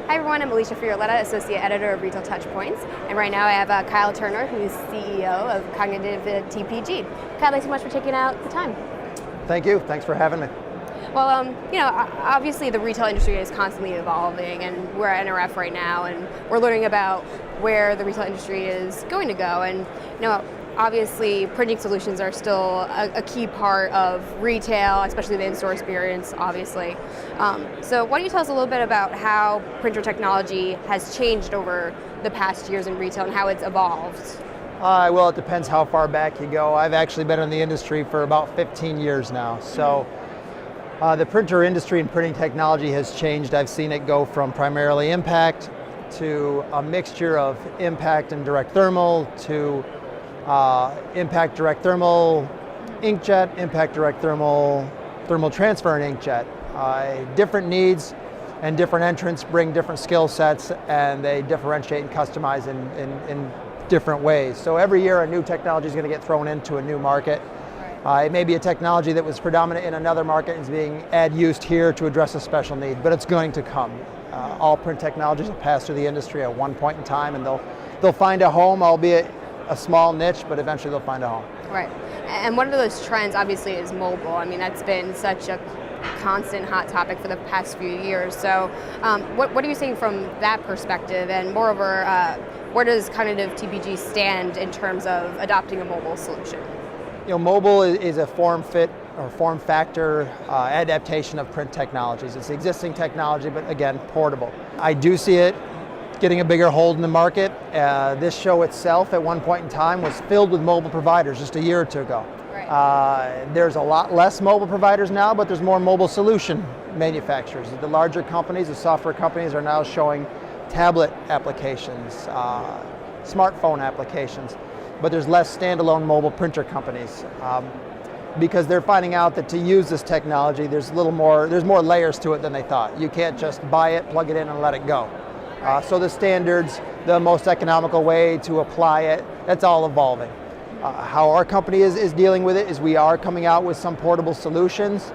Hi everyone, I'm Alicia Fiorletta, Associate Editor of Retail TouchPoints, and right now I have Kyle Turner, who's CEO of CognitiveTPG. Kyle, thanks so much for taking out the time. Thank you. Thanks for having me. Well, obviously the retail industry is constantly evolving, and we're at NRF right now, and we're learning about where the retail industry is going to go. And obviously printing solutions are still a key part of retail, especially the in-store experience, obviously. So why don't you tell us a little bit about how printer technology has changed over the past years in retail and how it's evolved? Well, it depends how far back you go. I've actually been in the industry for about 15 years now. So the printer industry and printing technology has changed. I've seen it go from primarily impact to a mixture of impact and direct thermal to impact direct thermal inkjet, impact direct thermal transfer and inkjet. Different needs and different entrants bring different skill sets, and they differentiate and customize in different ways. So every year a new technology is going to get thrown into a new market. It may be a technology that was predominant in another market and is being used here to address a special need, but it's going to come. All print technologies will pass through the industry at one point in time, and they'll find a home, albeit a small niche, but eventually they'll find a home. Right. And one of those trends obviously is mobile. I mean, that's been such a constant hot topic for the past few years. So what are you seeing from that perspective? And moreover, where does CognitiveTPG stand in terms of adopting a mobile solution? Mobile is a form factor adaptation of print technologies. It's existing technology, but again, portable. I do see it getting a bigger hold in the market. This show itself at one point in time was filled with mobile providers just a year or two ago. Right. There's a lot less mobile providers now, but there's more mobile solution manufacturers. The larger companies, the software companies, are now showing tablet applications, smartphone applications, but there's less standalone mobile printer companies because they're finding out that to use this technology, there's more layers to it than they thought. You can't just buy it, plug it in, and let it go. So the standards, the most economical way to apply it, that's all evolving. How our company is dealing with it is we are coming out with some portable solutions.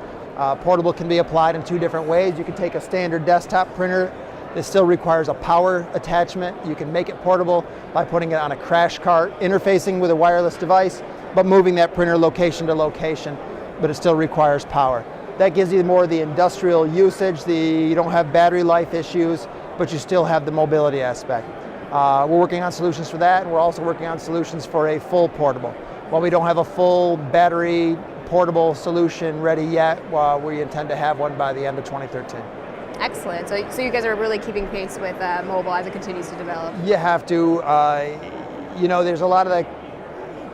Portable can be applied in two different ways. You can take a standard desktop printer that still requires a power attachment. You can make it portable by putting it on a crash cart, interfacing with a wireless device, but moving that printer location to location, but it still requires power. That gives you more of the industrial usage, you don't have battery life issues, but you still have the mobility aspect. We're working on solutions for that, and we're also working on solutions for a full portable. While we don't have a full battery portable solution ready yet, we intend to have one by the end of 2013. Excellent. So you guys are really keeping pace with mobile as it continues to develop. You have to. There's a lot of the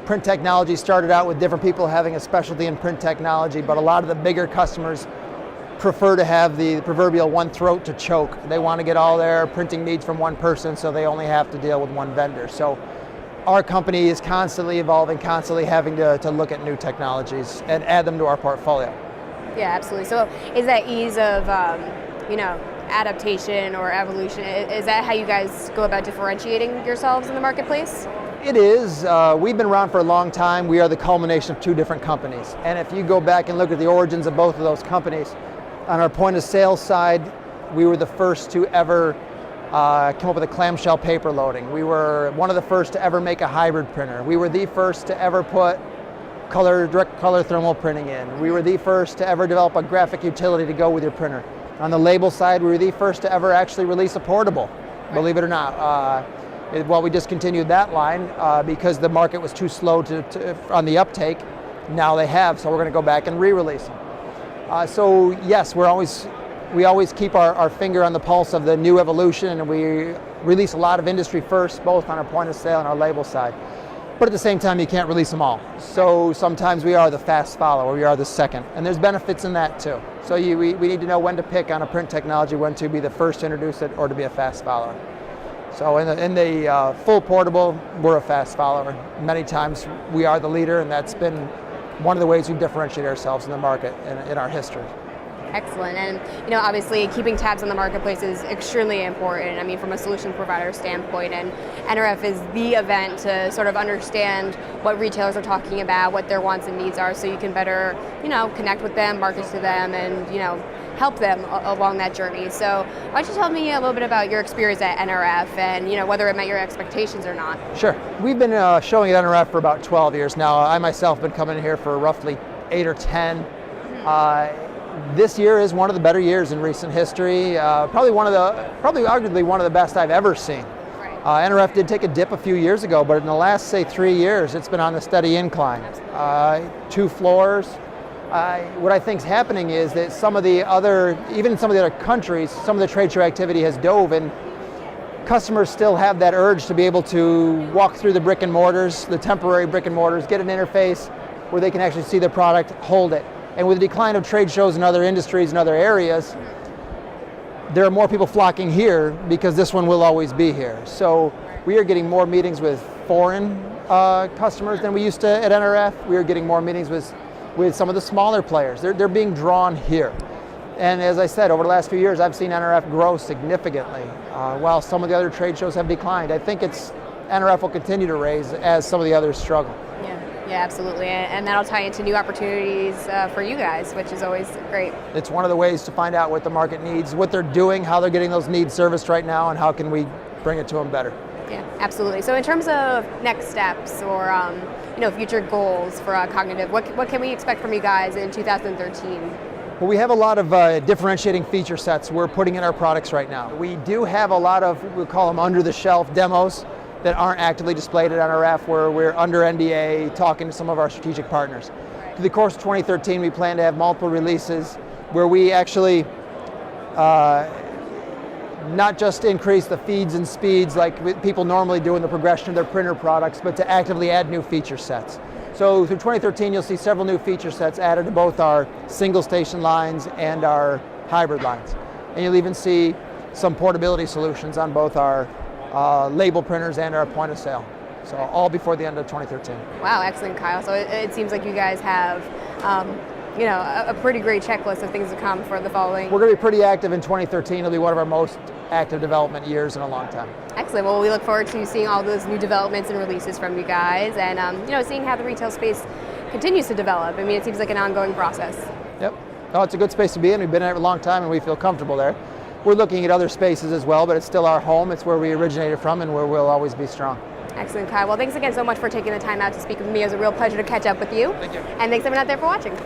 print technology started out with different people having a specialty in print technology, but a lot of the bigger customers prefer to have the proverbial one throat to choke. They want to get all their printing needs from one person, so they only have to deal with one vendor. So our company is constantly evolving, constantly having to look at new technologies and add them to our portfolio. Yeah, absolutely. So is that ease of adaptation or evolution, is that how you guys go about differentiating yourselves in the marketplace? It is. We've been around for a long time. We are the culmination of two different companies. And if you go back and look at the origins of both of those companies, on our point of sale side, we were the first to ever come up with a clamshell paper loading. We were one of the first to ever make a hybrid printer. We were the first to ever put direct color thermal printing in. We were the first to ever develop a graphic utility to go with your printer. On the label side, we were the first to ever actually release a portable, believe it or not. We discontinued that line because the market was too slow on the uptake. Now they have, so we're going to go back and re-release them. So yes, we always keep our finger on the pulse of the new evolution, and we release a lot of industry first, both on our point of sale and our label side. But at the same time, you can't release them all. So sometimes we are the fast follower, we are the second, and there's benefits in that too. So we need to know when to pick on a print technology, when to be the first to introduce it or to be a fast follower. So in the full portable, we're a fast follower. Many times we are the leader, and that's been one of the ways we differentiate ourselves in the market in our history. Excellent. And obviously keeping tabs on the marketplace is extremely important. I mean, from a solution provider standpoint, and NRF is the event to sort of understand what retailers are talking about, what their wants and needs are, so you can better, connect with them, market to them, and help them along that journey. So why don't you tell me a little bit about your experience at NRF and whether it met your expectations or not? Sure. We've been showing at NRF for about 12 years now. I myself have been coming here for roughly 8 or 10. This year is one of the better years in recent history. Probably arguably one of the best I've ever seen. Right. NRF did take a dip a few years ago, but in the last, say, 3 years, it's been on the steady incline. 2 floors. What I think is happening is that even some of the other countries, some of the trade show activity has dove, and customers still have that urge to be able to walk through the brick and mortars, the temporary brick and mortars, get an interface where they can actually see the product, hold it. And with the decline of trade shows in other industries and other areas, there are more people flocking here because this one will always be here. So we are getting more meetings with foreign customers than we used to at NRF. We are getting more meetings with some of the smaller players. They're being drawn here. And as I said, over the last few years, I've seen NRF grow significantly, while some of the other trade shows have declined. I think NRF will continue to raise as some of the others struggle. Yeah, absolutely, and that'll tie into new opportunities for you guys, which is always great. It's one of the ways to find out what the market needs, what they're doing, how they're getting those needs serviced right now, and how can we bring it to them better. Yeah, absolutely. So in terms of next steps or future goals for Cognitive, what can we expect from you guys in 2013? Well, we have a lot of differentiating feature sets we're putting in our products right now. We do have a lot of, we call them under-the-shelf demos that aren't actively displayed at NRF, where we're under NDA talking to some of our strategic partners. Right. Through the course of 2013, we plan to have multiple releases where we actually not just increase the feeds and speeds like people normally do in the progression of their printer products, but to actively add new feature sets. So through 2013, you'll see several new feature sets added to both our single station lines and our hybrid lines. And you'll even see some portability solutions on both our label printers and our point of sale. So all before the end of 2013. Wow, excellent, Kyle. So it seems like you guys have a pretty great checklist of things to come for the following. We're going to be pretty active in 2013. It'll be one of our most active development years in a long time. Excellent. Well, we look forward to seeing all those new developments and releases from you guys, and seeing how the retail space continues to develop. I mean, it seems like an ongoing process. Yep. No, it's a good space to be in. We've been in it a long time, and we feel comfortable there. We're looking at other spaces as well, but it's still our home. It's where we originated from and where we'll always be strong. Excellent, Kyle. Well, thanks again so much for taking the time out to speak with me. It was a real pleasure to catch up with you. Thank you. And thanks everyone out there for watching.